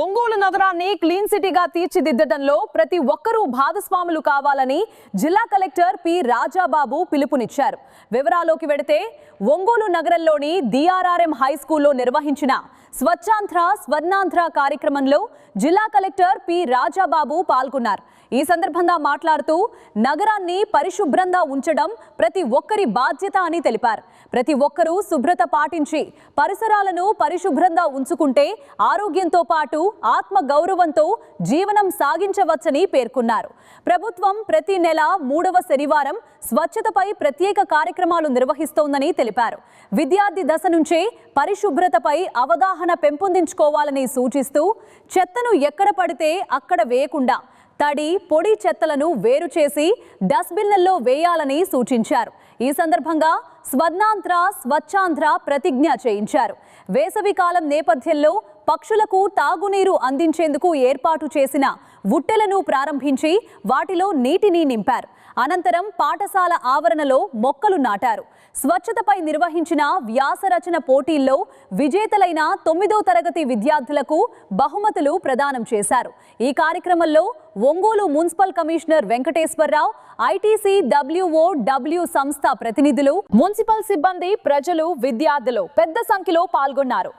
ఒంగోలు నగరాన్ని క్లీన్ సిటీగా తీర్చిదిద్దడంలో ప్రతి ఒక్కరూ భాగస్వాములు కావాలని జిల్లా కలెక్టర్ పి రాజాబాబు పిలుపునిచ్చారు. వివరాల్లోకి వెడితే ఒంగోలు నగరంలోని డిఆర్ఆర్ఎం హై స్కూల్లో నిర్వహించిన స్వచ్ఛాంధ్ర స్వర్ణాంధ్ర కార్యక్రమంలో జిల్లా కలెక్టర్ పి రాజాబాబు పాల్గొన్నారు. ఈ సందర్భంగా మాట్లాడుతూ నగరాన్ని పరిశుభ్రంగా ఉంచడం ప్రతి ఒక్కరి బాధ్యత అని తెలిపారు. ప్రతి ఒక్కరూ శుభ్రత పాటించి పరిసరాలను పరిశుభ్రంగా ఉంచుకుంటే ఆరోగ్యంతో పాటు ఆత్మ గౌరవంతో జీవనం సాగించవచ్చని పేర్కొన్నారు. ప్రభుత్వం ప్రతి నెల 3వ శనివారం స్వచ్ఛతపై ప్రత్యేక కార్యక్రమాలు నిర్వహిస్తోందని తెలిపారు. విద్యార్థి దశ నుంచే పరిశుభ్రతపై అవగాహన పెంపొందించుకోవాలని సూచిస్తూ చెత్తను ఎక్కడ పడితే అక్కడ వేయకుండా తడి పొడి చెత్తలను వేరు చేసి డస్ట్బిన్లలో వేయాలని సూచించారు. ఈ సందర్భంగా స్వర్ణాంధ్ర స్వచ్ఛాంధ్ర ప్రతిజ్ఞ చేయించారు. వేసవి కాలం నేపథ్యంలో పక్షులకు తాగునీరు అందించేందుకు ఏర్పాటు చేసిన ఉట్టెలను ప్రారంభించి వాటిలో నీటిని నింపారు. అనంతరం పాఠశాల ఆవరణలో మొక్కలు నాటారు. స్వచ్ఛతపై నిర్వహించిన వ్యాసరచన పోటీల్లో విజేతలైన 9వ తరగతి విద్యార్థులకు బహుమతులు ప్రదానం చేశారు. ఈ కార్యక్రమంలో Ongole municipal commissioner Venkateswara Rao, ITC W O W సంస్థ ప్రతినిధులు, మున్సిపల్ సిబ్బంది, ప్రజలు, విద్యార్థులు పెద్ద సంఖ్యలో పాల్గొన్నారు.